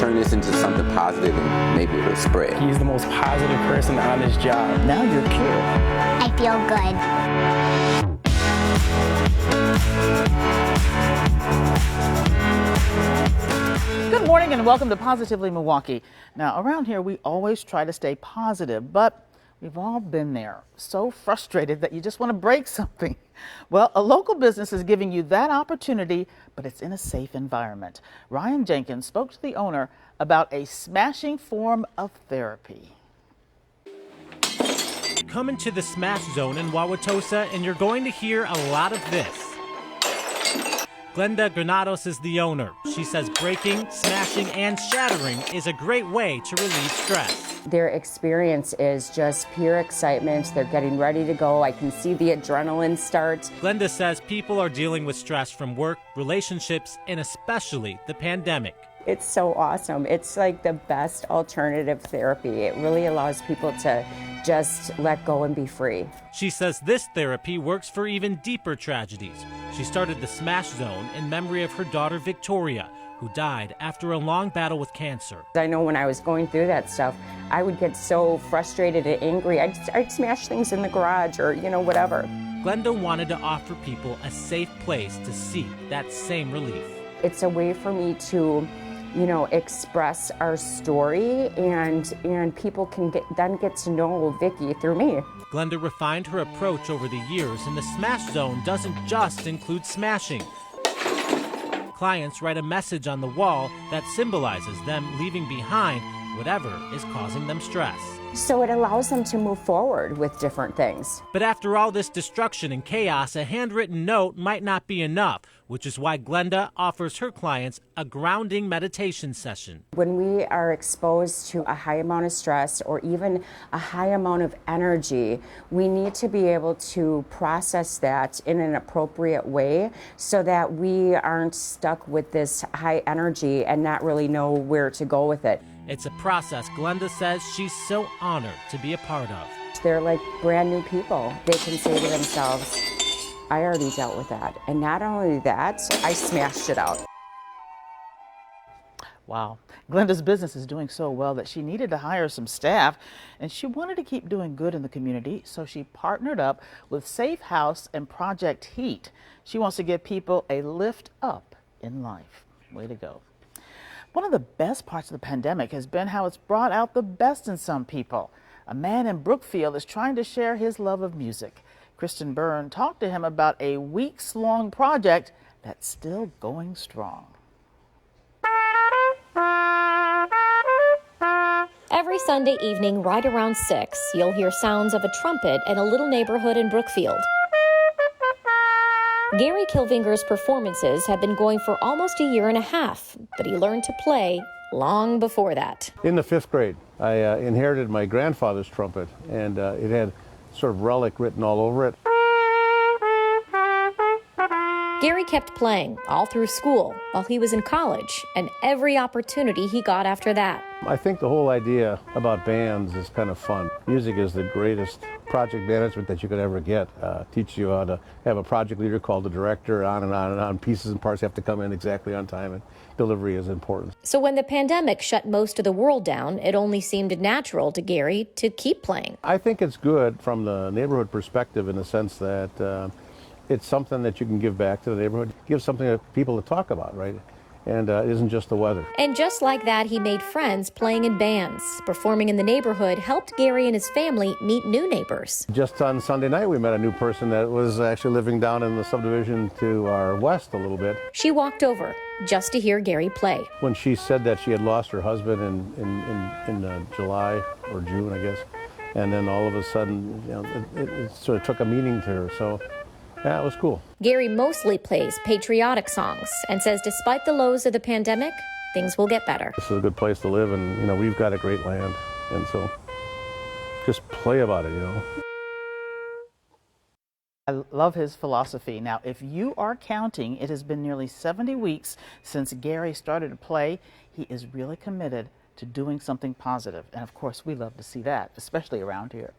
turn this into something positive and maybe it'll spread. He's the most positive person on his job. Now you're cured. I feel good. Good morning and welcome to Positively Milwaukee. Now, around here we always try to stay positive, but we've all been there, so frustrated that you just want to break something. Well, a local business is giving you that opportunity, but it's in a safe environment. Ryan Jenkins spoke to the owner about a smashing form of therapy. Come into the Smash Zone in Wauwatosa and you're going to hear a lot of this. Glenda Granados is the owner. She says breaking, smashing, and shattering is a great way to relieve stress. Their experience is just pure excitement. They're getting ready to go. I can see the adrenaline start. Glenda says people are dealing with stress from work, relationships, and especially the pandemic. It's so awesome. It's like the best alternative therapy. It really allows people to just let go and be free. She says this therapy works for even deeper tragedies. She started the Smash Zone in memory of her daughter Victoria, who died after a long battle with cancer. I know when I was going through that stuff, I would get so frustrated and angry. I'd smash things in the garage or, whatever. Glenda wanted to offer people a safe place to seek that same relief. It's a way for me to express our story and people can get to know Vicki through me. Glenda refined her approach over the years, and the Smash Zone doesn't just include smashing. Clients write a message on the wall that symbolizes them leaving behind whatever is causing them stress. So it allows them to move forward with different things. But after all this destruction and chaos, a handwritten note might not be enough, which is why Glenda offers her clients a grounding meditation session. When we are exposed to a high amount of stress or even a high amount of energy, we need to be able to process that in an appropriate way so that we aren't stuck with this high energy and not really know where to go with it. It's a process Glenda says she's so honored to be a part of. They're like brand new people. They can say to themselves, I already dealt with that. And not only that, I smashed it out. Wow. Glenda's business is doing so well that she needed to hire some staff, and she wanted to keep doing good in the community, so she partnered up with Safe House and Project Heat. She wants to give people a lift up in life. Way to go. One of the best parts of the pandemic has been how it's brought out the best in some people. A man in Brookfield is trying to share his love of music. Kristen Byrne talked to him about a weeks-long project that's still going strong. Every Sunday evening, right around 6, you'll hear sounds of a trumpet in a little neighborhood in Brookfield. Gary Kilvinger's performances have been going for almost a year and a half, but he learned to play long before that. In the 5th grade, I inherited my grandfather's trumpet, and it had sort of relic written all over it. Gary kept playing all through school while he was in college and every opportunity he got after that. I think the whole idea about bands is kind of fun. Music is the greatest project management that you could ever get. Teaches you how to have a project leader called the director, on and on and on. Pieces and parts have to come in exactly on time, and delivery is important. So when the pandemic shut most of the world down, it only seemed natural to Gary to keep playing. I think it's good from the neighborhood perspective in the sense that it's something that you can give back to the neighborhood, give something to people to talk about, right? And it isn't just the weather. And just like that, he made friends playing in bands. Performing in the neighborhood helped Gary and his family meet new neighbors. Just on Sunday night, we met a new person that was actually living down in the subdivision to our west a little bit. She walked over just to hear Gary play. When she said that she had lost her husband in July or June, I guess, and then all of a sudden, it sort of took a meaning to her. So yeah, it was cool. Gary mostly plays patriotic songs and says despite the lows of the pandemic, things will get better. This is a good place to live, and we've got a great land, and so just play about it, I love his philosophy. Now, if you are counting, it has been nearly 70 weeks since Gary started to play. He is really committed to doing something positive, and of course, we love to see that, especially around here.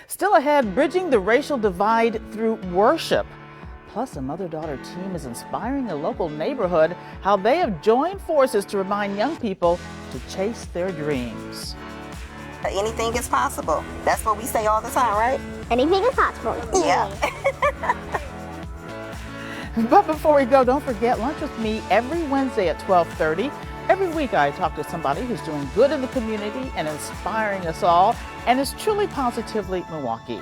Still ahead, bridging the racial divide through worship. Plus, a mother-daughter team is inspiring a local neighborhood how they have joined forces to remind young people to chase their dreams. Anything is possible. That's what we say all the time, right? Anything is possible. Yeah. But before we go, don't forget lunch with me every Wednesday at 12:30. Every week I talk to somebody who's doing good in the community and inspiring us all, and is truly positively Milwaukee.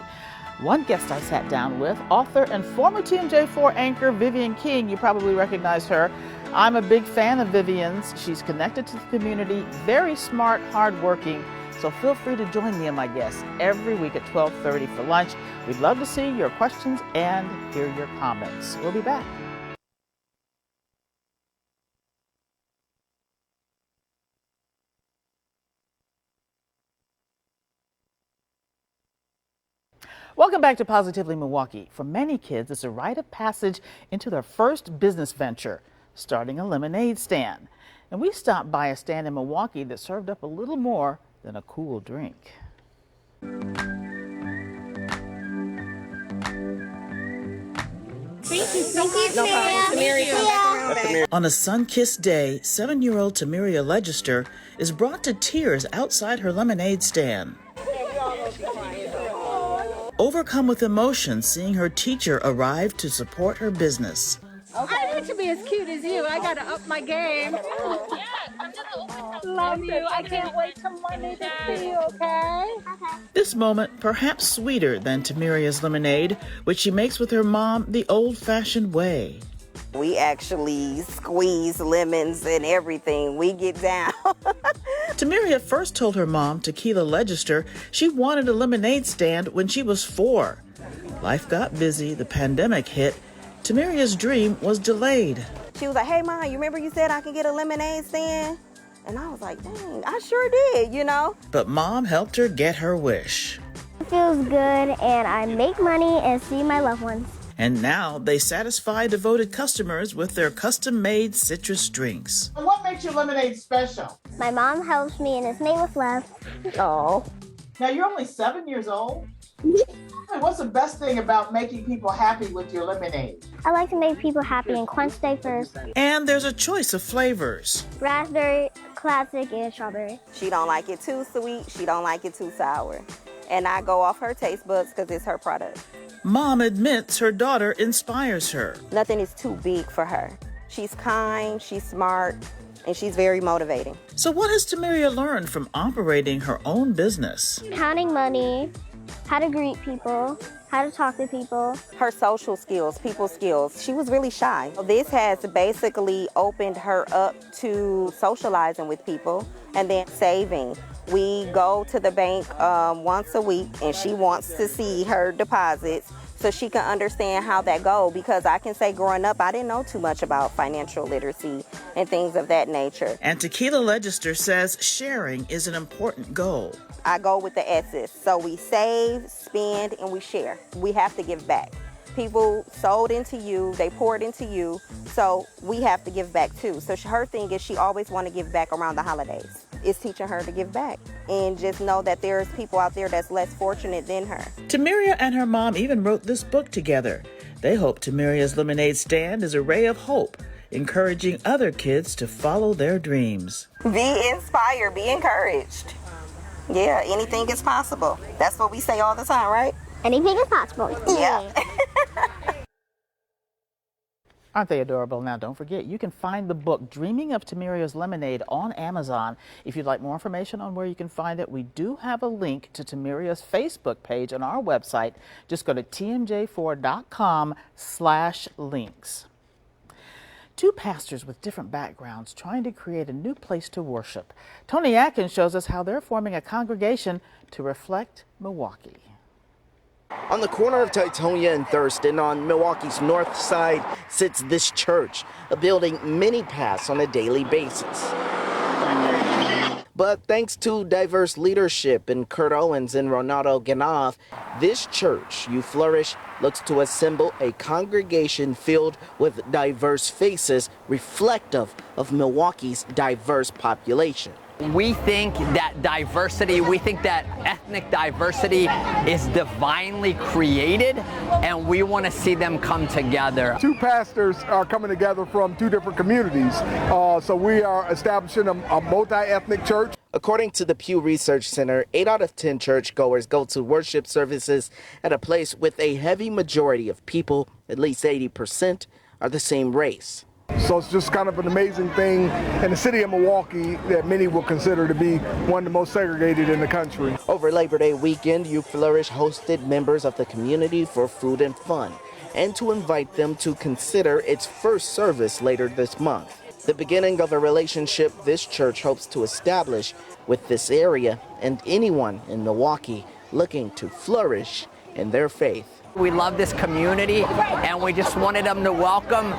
One guest I sat down with, author and former TMJ4 anchor Vivian King. You probably recognize her. I'm a big fan of Vivian's. She's connected to the community, very smart, hardworking. So feel free to join me and my guests every week at 12:30 for lunch. We'd love to see your questions and hear your comments. We'll be back. Welcome back to Positively Milwaukee. For many kids, it's a rite of passage into their first business venture, starting a lemonade stand. And we stopped by a stand in Milwaukee that served up a little more than a cool drink. On a sun-kissed day, 7-year-old Tamiria Legister is brought to tears outside her lemonade stand. Overcome with emotion seeing her teacher arrive to support her business. I need to be as cute as you. I gotta up my game. Love you. I can't wait till Monday to see you, okay? This moment, perhaps sweeter than Tamiria's lemonade, which she makes with her mom the old-fashioned way. We actually squeeze lemons and everything. We get down. Tamiria first told her mom, Tequila Legister, she wanted a lemonade stand when she was 4. Life got busy, the pandemic hit. Tamiria's dream was delayed. She was like, hey, Mom, you remember you said I can get a lemonade stand? And I was like, dang, I sure did, you know? But Mom helped her get her wish. It feels good, and I make money and see my loved ones. And now they satisfy devoted customers with their custom-made citrus drinks. And what makes your lemonade special? My mom helps me, and it's made with love. Oh. Now, you're only 7 years old? What's the best thing about making people happy with your lemonade? I like to make people happy and quench their thirst. And there's a choice of flavors. Raspberry, classic, and strawberry. She don't like it too sweet. She don't like it too sour. And I go off her taste buds because it's her product. Mom admits her daughter inspires her. Nothing is too big for her. She's kind, she's smart, and she's very motivating. So what has Tamiria learned from operating her own business? Counting money, how to greet people, how to talk to people. Her social skills, people skills, she was really shy. This has basically opened her up to socializing with people and then saving. We go to the bank once a week, and she wants to see her deposits so she can understand how that go, because I can say growing up, I didn't know too much about financial literacy and things of that nature. And Tequila Legister says sharing is an important goal. I go with the S's. So we save, spend, and we share. We have to give back. People sold into you, they poured into you, so we have to give back too. So her thing is she always want to give back around the holidays. It's teaching her to give back and just know that there's people out there that's less fortunate than her. Tamiria and her mom even wrote this book together. They hope Tamiria's lemonade stand is a ray of hope, encouraging other kids to follow their dreams. Be inspired, be encouraged. Yeah, anything is possible. That's what we say all the time, right? Anything is possible. Yeah. Aren't they adorable? Now, don't forget, you can find the book Dreaming of Tamiria's Lemonade on Amazon. If you'd like more information on where you can find it, we do have a link to Tamiria's Facebook page on our website. Just go to tmj4.com/links. Two pastors with different backgrounds trying to create a new place to worship. Tony Atkins shows us how they're forming a congregation to reflect Milwaukee. On the corner of Teutonia and Thurston on Milwaukee's north side sits this church, a building many pass on a daily basis. But thanks to diverse leadership in Kurt Owens and Ronaldo Ganov, this church, You Flourish, looks to assemble a congregation filled with diverse faces reflective of Milwaukee's diverse population. We think that diversity, we think that ethnic diversity is divinely created, and we want to see them come together. Two pastors are coming together from two different communities, so we are establishing a multi-ethnic church. According to the Pew Research Center, 8 out of 10 churchgoers go to worship services at a place with a heavy majority of people, at least 80%, are the same race. So it's just kind of an amazing thing in the city of Milwaukee that many will consider to be one of the most segregated in the country. Over Labor Day weekend, Youth Flourish hosted members of the community for food and fun, and to invite them to consider its first service later this month. The beginning of a relationship this church hopes to establish with this area and anyone in Milwaukee looking to flourish in their faith. We love this community, and we just wanted them to welcome,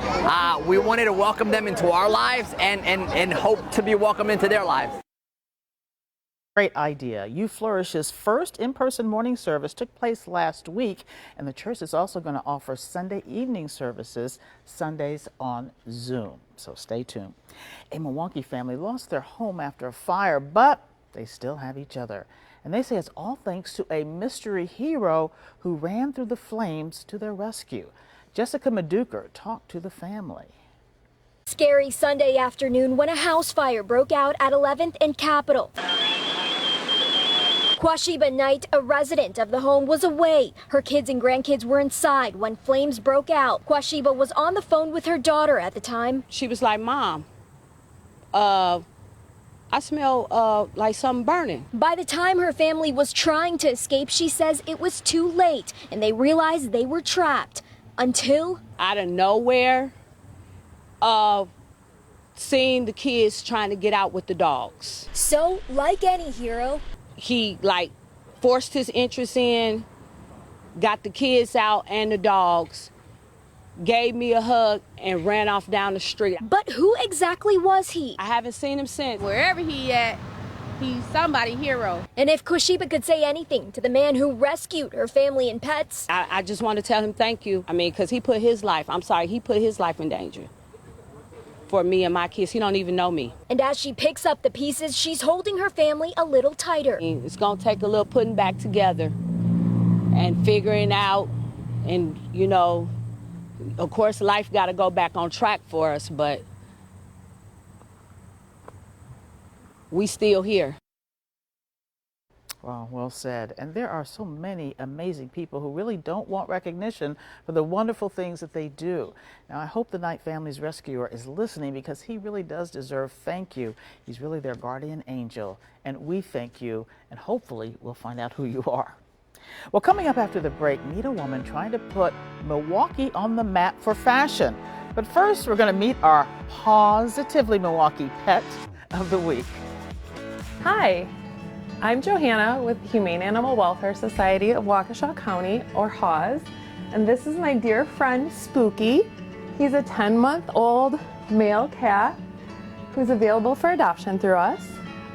we wanted to welcome them into our lives and hope to be welcomed into their lives. Great idea. Youth Flourish's first in-person morning service took place last week, and the church is also going to offer Sunday evening services Sundays on Zoom. So stay tuned. A Milwaukee family lost their home after a fire, but they still have each other. And they say it's all thanks to a mystery hero who ran through the flames to their rescue. Jessica Maduker talked to the family. Scary Sunday afternoon when a house fire broke out at 11th and Capitol. Kwashiba Knight, a resident of the home, was away. Her kids and grandkids were inside when flames broke out. Kwashiba was on the phone with her daughter at the time. She was like, "Mom, I smell like something burning." By the time her family was trying to escape, she says it was too late and they realized they were trapped until out of nowhere, seeing the kids trying to get out with the dogs. So, like any hero, he like forced his interest in, got the kids out and the dogs, gave me a hug, and ran off down the street. But who exactly was he? I haven't seen him since. Wherever he at, he's somebody's hero. And if Kwashiba could say anything to the man who rescued her family and pets, I just want to tell him thank you. I mean, because he put his life, he put his life in danger for me and my kids. He don't even know me. And as she picks up the pieces, she's holding her family a little tighter. It's going to take a little putting back together and figuring out, and, you know, of course, life got to go back on track for us, but we still here. Wow, well said. And there are so many amazing people who really don't want recognition for the wonderful things that they do. Now, I hope the Knight family's rescuer is listening, because he really does deserve thank you. He's really their guardian angel, and we thank you, and hopefully we'll find out who you are. Well, coming up after the break, meet a woman trying to put Milwaukee on the map for fashion. But first, we're going to meet our Positively Milwaukee Pet of the Week. Hi, I'm Johanna with the Humane Animal Welfare Society of Waukesha County, or HAWS, and this is my dear friend Spooky. He's a 10-month-old male cat who's available for adoption through us.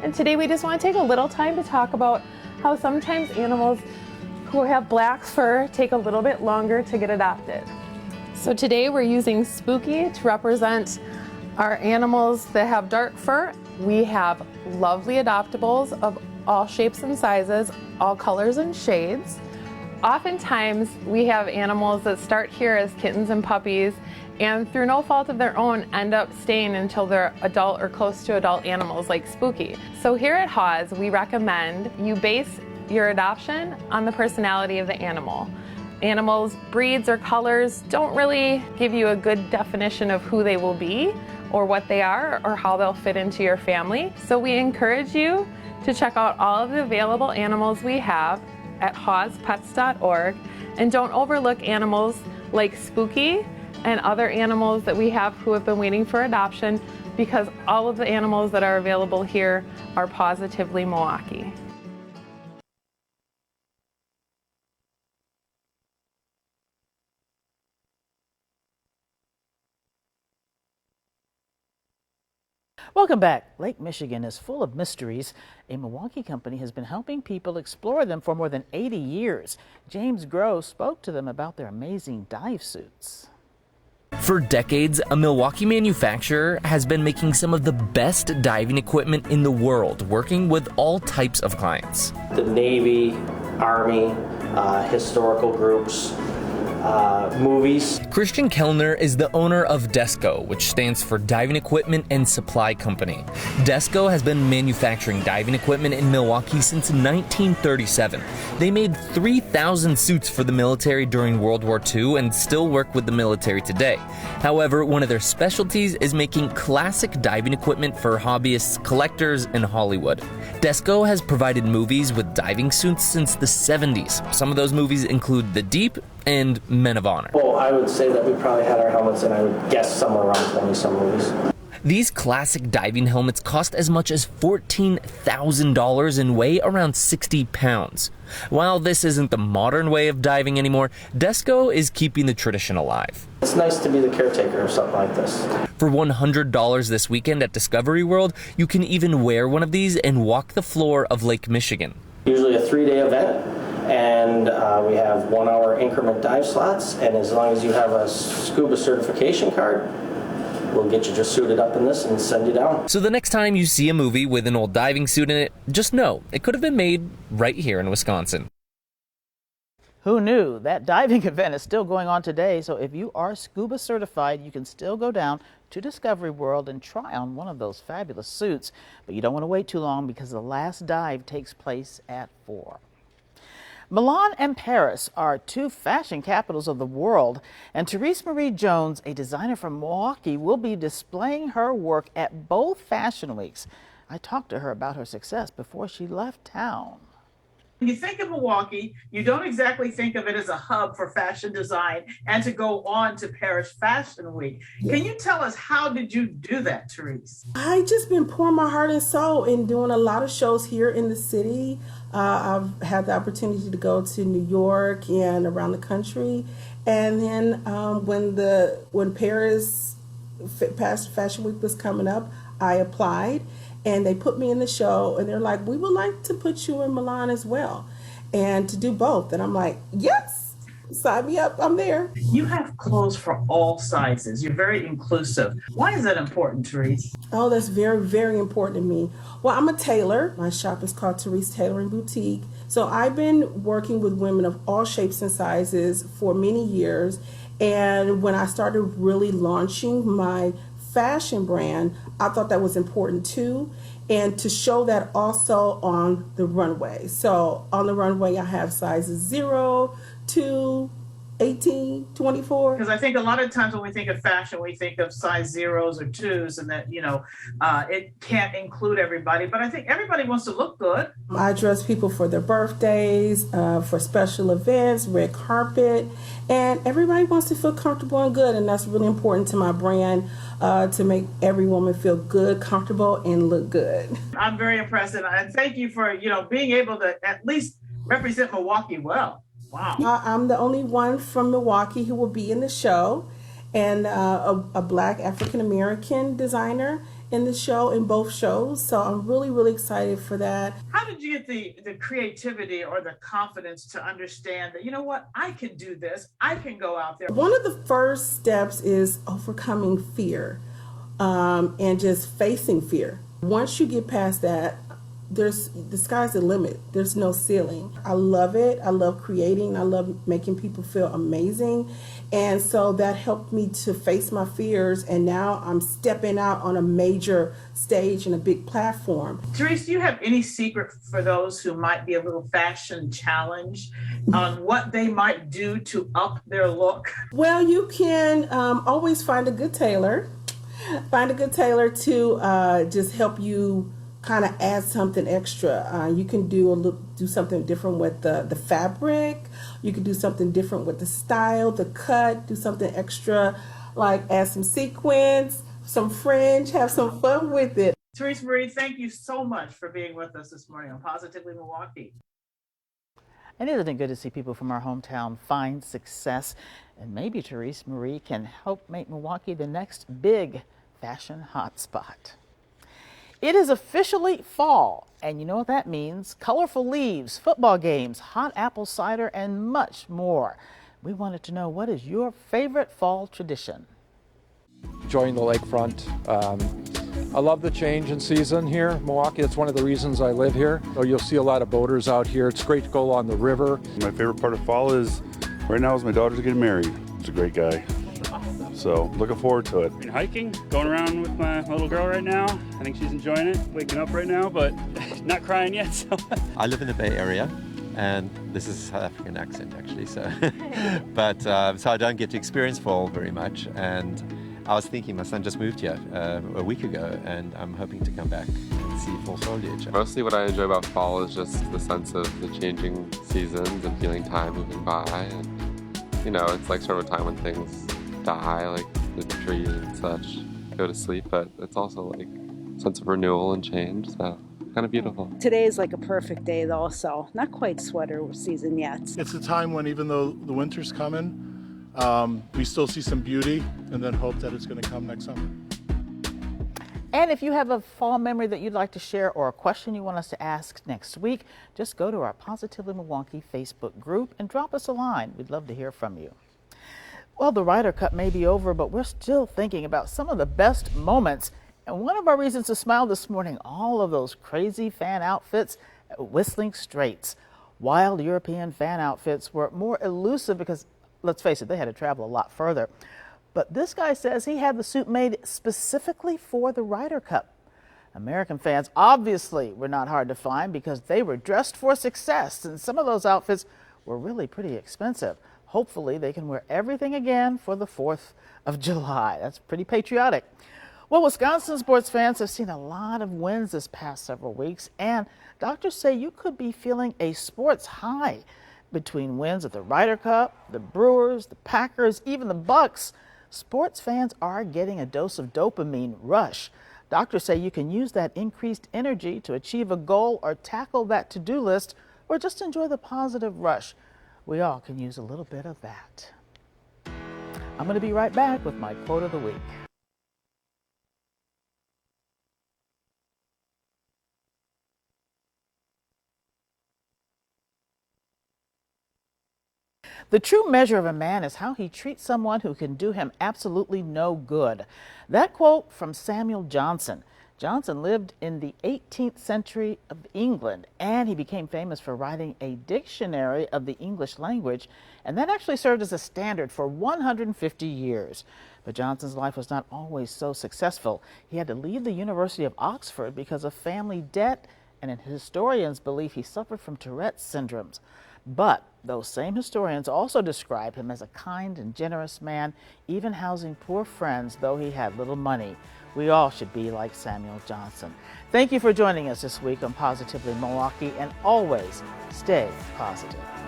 And today we just want to take a little time to talk about how sometimes animals who have black fur take a little bit longer to get adopted. So today we're using Spooky to represent our animals that have dark fur. We have lovely adoptables of all shapes and sizes, all colors and shades. Oftentimes we have animals that start here as kittens and puppies, and through no fault of their own end up staying until they're adult or close to adult animals like Spooky. So here at HAWS, we recommend you base your adoption on the personality of the animal. Animals' breeds or colors don't really give you a good definition of who they will be or what they are or how they'll fit into your family. So we encourage you to check out all of the available animals we have at hawspets.org, and don't overlook animals like Spooky and other animals that we have who have been waiting for adoption, because all of the animals that are available here are Positively Milwaukee. Welcome back. Lake Michigan is full of mysteries. A Milwaukee company has been helping people explore them for more than 80 years. James Groh spoke to them about their amazing dive suits. For decades, a Milwaukee manufacturer has been making some of the best diving equipment in the world, working with all types of clients. The Navy, Army, historical groups, movies. Christian Kellner is the owner of Desco, which stands for Diving Equipment and Supply Company. Desco has been manufacturing diving equipment in Milwaukee since 1937. They made 3,000 suits for the military during World War II and still work with the military today. However, one of their specialties is making classic diving equipment for hobbyists, collectors, and Hollywood. Desco has provided movies with diving suits since the 70s. Some of those movies include The Deep and Men of Honor. Well, I would say that we probably had our helmets in, I would guess, somewhere around 20 some movies. These classic diving helmets cost as much as $14,000 and weigh around 60 pounds. While this isn't the modern way of diving anymore, Desco is keeping the tradition alive. It's nice to be the caretaker of something like this. For $100 this weekend at Discovery World, you can even wear one of these and walk the floor of Lake Michigan. Usually a 3-day event, and we have 1-hour increment dive slots, and as long as you have a scuba certification card, we'll get you just suited up in this and send you down. So the next time you see a movie with an old diving suit in it, just know it could have been made right here in Wisconsin. Who knew? That diving event is still going on today, so if you are scuba certified, you can still go down to Discovery World and try on one of those fabulous suits. But you don't want to wait too long because the last dive takes place at 4. Milan and Paris are two fashion capitals of the world, and Therese Marie Jones, a designer from Milwaukee, will be displaying her work at both fashion weeks. I talked to her about her success before she left town. When you think of Milwaukee, you don't exactly think of it as a hub for fashion design and to go on to Paris Fashion Week. Yeah. Can you tell us, how did you do that, Therese? I just been pouring my heart and soul in doing a lot of shows here in the city. I've had the opportunity to go to New York and around the country. And then when Paris Fashion Week was coming up, I applied. And they put me in the show, and they're like, we would like to put you in Milan as well, and to do both. And I'm like, yes, sign me up, I'm there. You have clothes for all sizes. You're very inclusive. Why is that important, Therese? Oh, that's very, very important to me. Well, I'm a tailor. My shop is called Therese Tailoring Boutique. So I've been working with women of all shapes and sizes for many years. And when I started really launching my fashion brand, I thought that was important too, and to show that also on the runway. So on the runway, I have sizes 0, 2, 18, 24. Because I think a lot of times when we think of fashion, we think of size 0s or 2s, and that, it can't include everybody. But I think everybody wants to look good. I dress people for their birthdays, for special events, red carpet, and everybody wants to feel comfortable and good. And that's really important to my brand, to make every woman feel good, comfortable, and look good. I'm very impressed, and thank you for, being able to at least represent Milwaukee well. Wow. I'm the only one from Milwaukee who will be in the show, and a Black African-American designer in the show, in both shows. So I'm really, really excited for that. How did you get the creativity or the confidence to understand that, you know what, I can do this, I can go out there? One of the first steps is overcoming fear, and just facing fear. Once you get past that, the sky's the limit. There's no ceiling. I love it. I love creating. I love making people feel amazing. And so that helped me to face my fears. And now I'm stepping out on a major stage and a big platform. Therese, do you have any secret for those who might be a little fashion challenged on what they might do to up their look? Well, you can always find a good tailor. Find a good tailor to just help you kind of add something extra. You can do something different with the fabric. You can do something different with the style, the cut, do something extra, like add some sequins, some fringe, have some fun with it. Therese Marie, thank you so much for being with us this morning on Positively Milwaukee. And isn't it good to see people from our hometown find success? And maybe Therese Marie can help make Milwaukee the next big fashion hotspot. It is officially fall, and you know what that means. Colorful leaves, football games, hot apple cider, and much more. We wanted to know, what is your favorite fall tradition? enjoying the lakefront. I love the change in season here in Milwaukee. It's one of the reasons I live here. So you'll see a lot of boaters out here. It's great to go on the river. My favorite part of fall is, right now, is my daughter's getting married. He's a great guy. So looking forward to it. Hiking, going around with my little girl right now. I think she's enjoying it, waking up right now, but not crying yet. So. I live in the Bay Area, and this is a South African accent actually. So, but so I don't get to experience fall very much. And I was thinking, my son just moved here a week ago, and I'm hoping to come back and see full foliage. Mostly what I enjoy about fall is just the sense of the changing seasons and feeling time moving by. And, you know, it's like sort of a time when things die, like the trees and such go to sleep, but it's also like a sense of renewal and change, so kind of beautiful. Today is like a perfect day though, so not quite sweater season yet. It's a time when even though the winter's coming, we still see some beauty and then hope that it's going to come next summer. And if you have a fall memory that you'd like to share or a question you want us to ask next week, just go to our Positively Milwaukee Facebook group and drop us a line. We'd love to hear from you. Well, the Ryder Cup may be over, but we're still thinking about some of the best moments. And one of our reasons to smile this morning, all of those crazy fan outfits at Whistling Straits. Wild European fan outfits were more elusive because, let's face it, they had to travel a lot further. But this guy says he had the suit made specifically for the Ryder Cup. American fans obviously were not hard to find because they were dressed for success, and some of those outfits were really pretty expensive. Hopefully they can wear everything again for the 4th of July. That's pretty patriotic. Well, Wisconsin sports fans have seen a lot of wins this past several weeks, and doctors say you could be feeling a sports high between wins at the Ryder Cup, the Brewers, the Packers, even the Bucks. Sports fans are getting a dose of dopamine rush. Doctors say you can use that increased energy to achieve a goal or tackle that to-do list or just enjoy the positive rush. We all can use a little bit of that. I'm going to be right back with my quote of the week. The true measure of a man is how he treats someone who can do him absolutely no good. That quote from Samuel Johnson. Johnson lived in the 18th century of England, and he became famous for writing a dictionary of the English language, and that actually served as a standard for 150 years. But Johnson's life was not always so successful. He had to leave the University of Oxford because of family debt, and in historians' belief, he suffered from Tourette's syndromes. But those same historians also describe him as a kind and generous man, even housing poor friends, though he had little money. We all should be like Samuel Johnson. Thank you for joining us this week on Positively Milwaukee, and always stay positive.